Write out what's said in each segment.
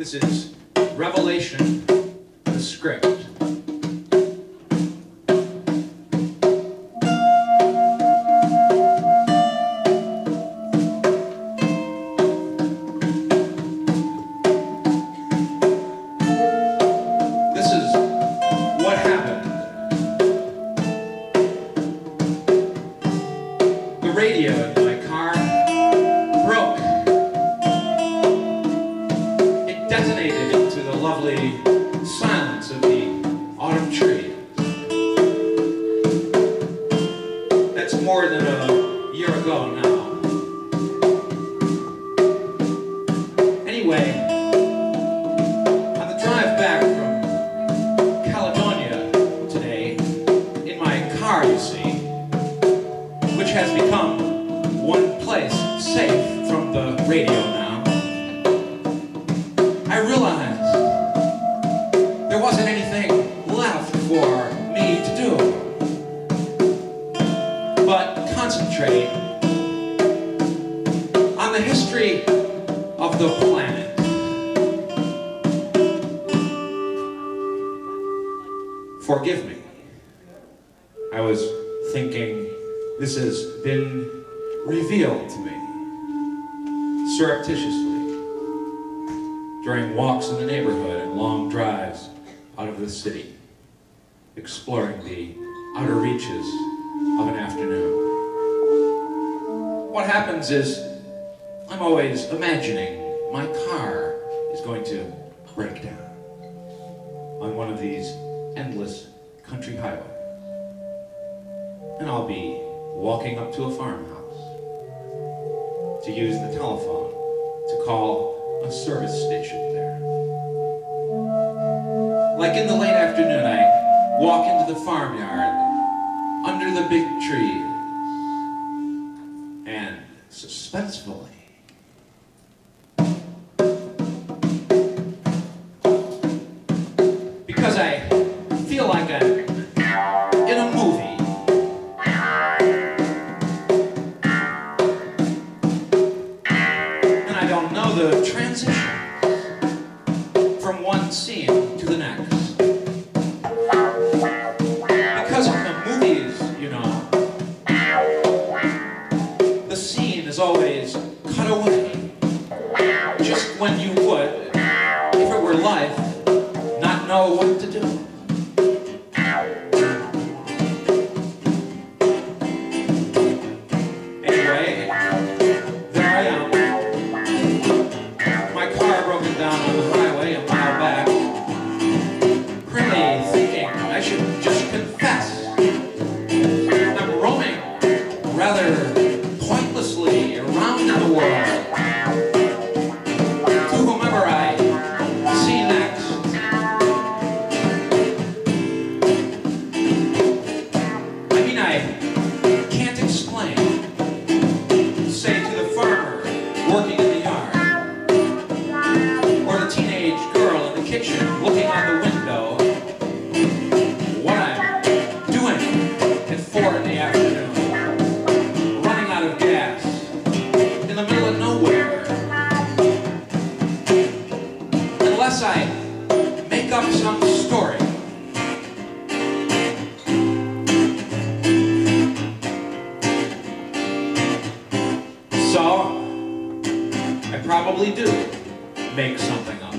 This is Revelation, the script. This is what happened. The radio in my car broke. It detonated into the lovely silence of the autumn trees. That's more than a year ago now. Anyway, on the drive back from Caledonia today, in my car, you see, which has become one place safe from the radio now, I realized there wasn't anything left for me to do but concentrate on the history of the planet. Forgive me. I was thinking, this has been revealed to me surreptitiously during walks in the neighborhood and long drives out of the city, exploring the outer reaches of an afternoon. What happens is, I'm always imagining my car is going to break down on one of these endless country highways. And I'll be walking up to a farmhouse to use the telephone to call a service station there. Like in the late afternoon, I walk into the farmyard under the big trees and suspensefully because I feel like I'm in a movie. And I don't know the transition from one scene to the next. Because in the movies, you know, the scene is always cut away. Just when you would, if it were life, not know what to do. Anyway, there I am. My car broken down on the highway a mile back. Really thinking I should just confess I'm roaming rather pointlessly around in the world. To whomever I see next. I mean, I can't explain. Say to the farmer working in the yard, or the teenage girl in the kitchen looking out the window, what I'm doing at 4 in the afternoon, running out of gas, in the middle of nowhere. Unless I make up some story. So, I probably do make something up.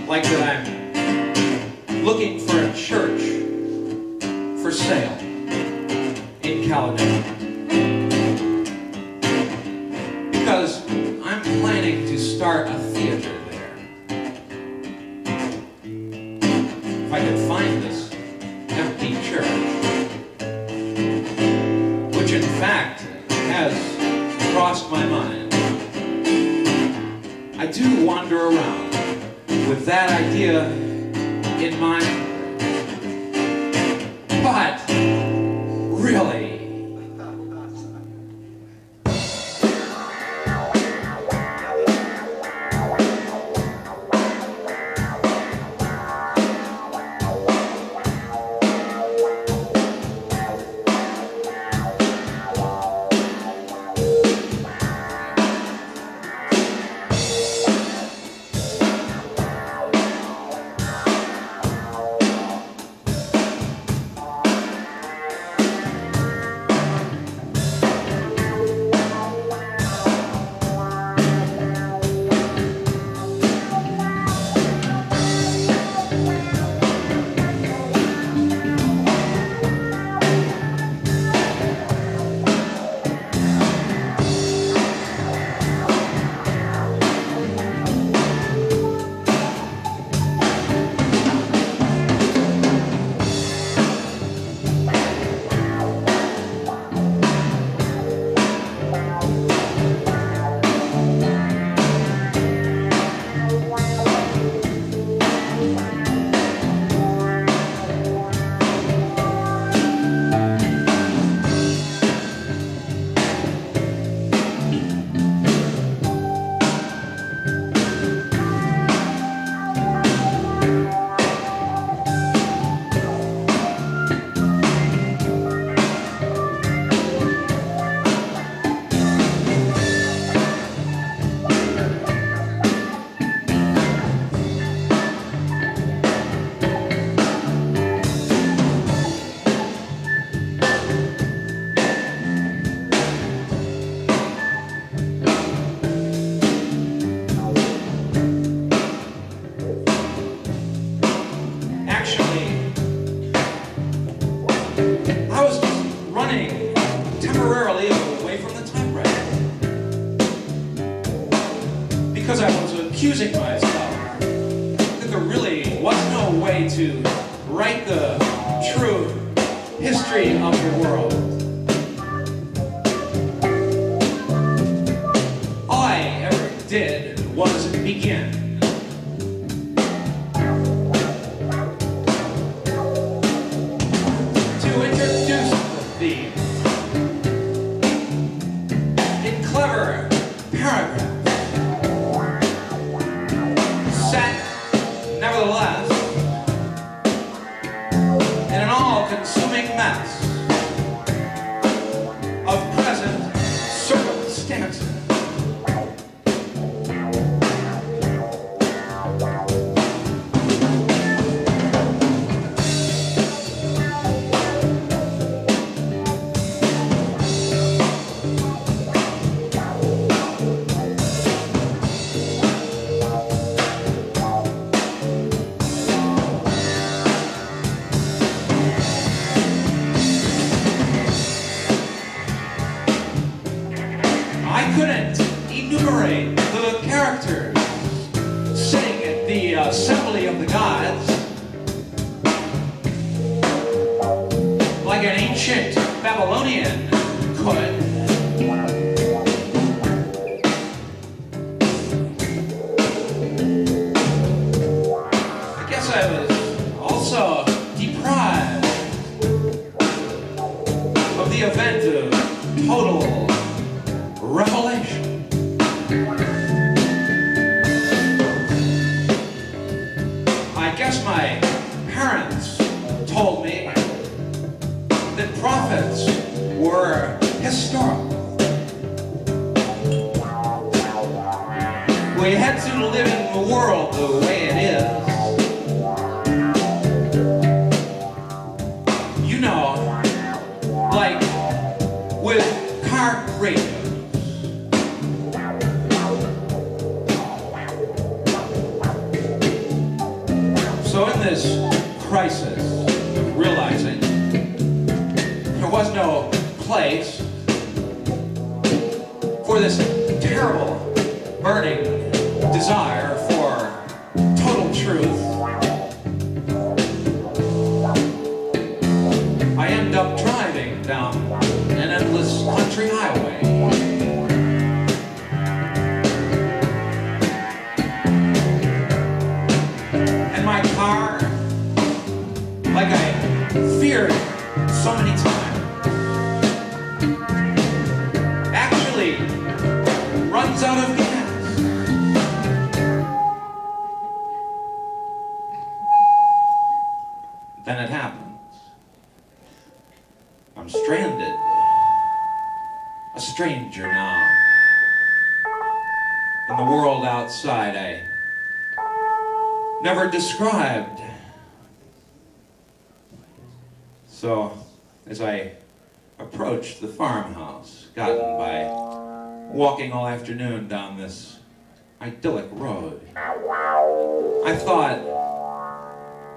Like that I'm looking for a church for sale in Caledonia. Because I'm planning to start a theater there. If I could find this empty church, which in fact has crossed my mind, I do wander around with that idea in mind. But really, accusing myself that there really was no way to write the true history of the world. All I ever did was begin. To introduce the theme in clever paragraphs, set nevertheless in an all-consuming mess of present circumstances. I couldn't enumerate the characters sitting at the assembly of the gods like an ancient Babylonian could. I guess I was also deprived of the event of total revelation. I guess my parents told me that prophets were historical. We had to live in the world the way it is. You know, like with car radio. So in this crisis of realizing there was no place for this terrible, burning desire for total truth, I end up driving down an endless country highway. My car, like I feared so many times, actually runs out of gas. Then it happens. I'm stranded, a stranger now, in the world outside I never described. So, as I approached the farmhouse, gotten by walking all afternoon down this idyllic road, I thought,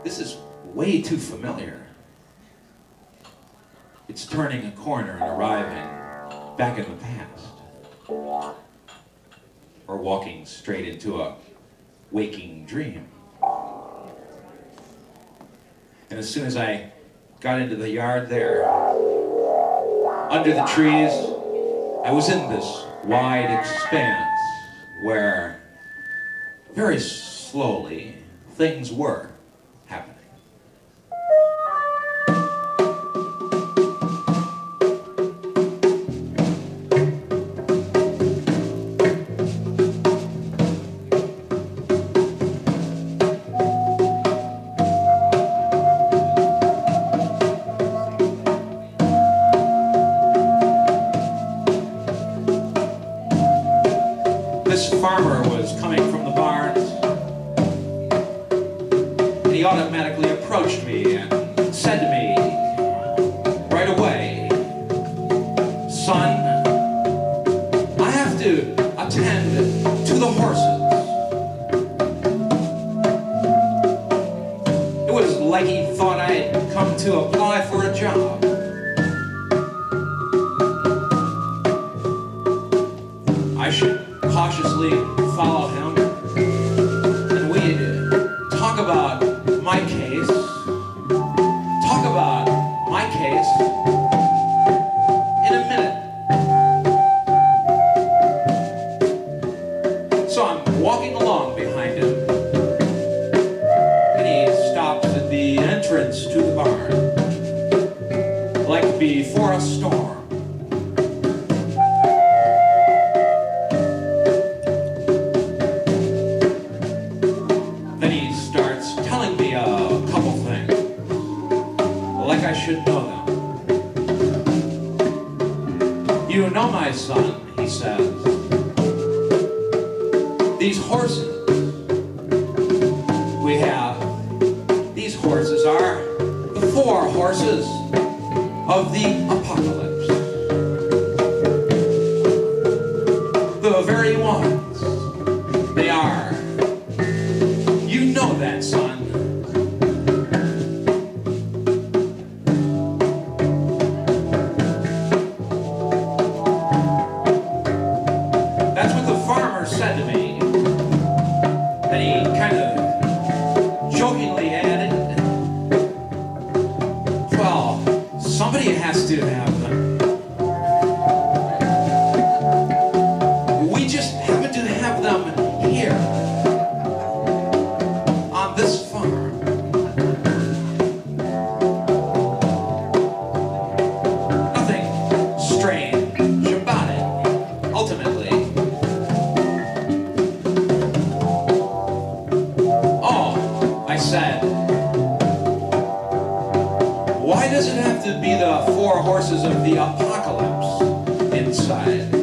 this is way too familiar. It's turning a corner and arriving back in the past. Or walking straight into a waking dream. And as soon as I got into the yard there, under the trees, I was in this wide expanse where, very slowly, things were happening. This farmer was coming from the barns, and he automatically approached me and said to me right away, "Son, I have to attend to the horses." It was like he thought I'd come to apply for a job. I should cautiously follow him son, he says, these horses we have, these horses are the 4 horses of the apocalypse. The very ones. They are. You know that, son. That's what the farmer said to me. And he kind of jokingly added, well, somebody has to have them. We just happen to have them here, on this farm. Nothing strange about it, ultimately. Oh, I said, why does it have to be the 4 horses of the apocalypse inside?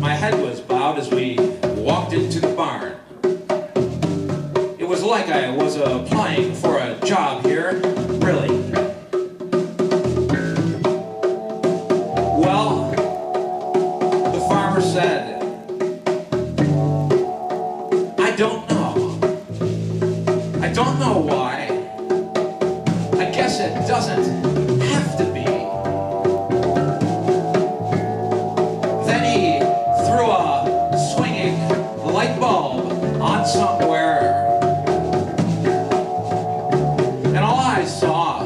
My head was bowed as we walked into the barn. It was like I was applying for a job here, really. Well, the farmer said, I don't know. I don't know why. I guess it doesn't have to be. Then he threw a swinging light bulb on somewhere. And all I saw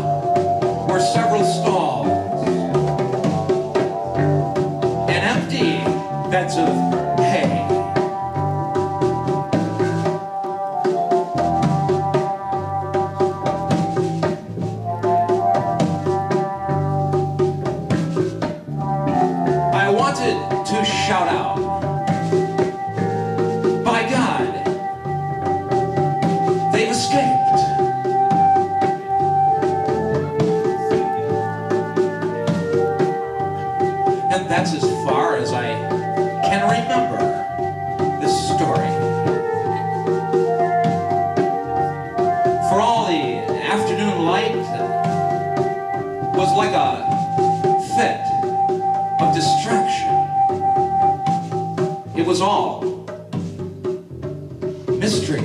were several stalls and empty beds of hay. I wanted to shout out, by God, they've escaped. And that's as far as I can remember this story. For all the afternoon light was like a fit of distraction. It was all mystery.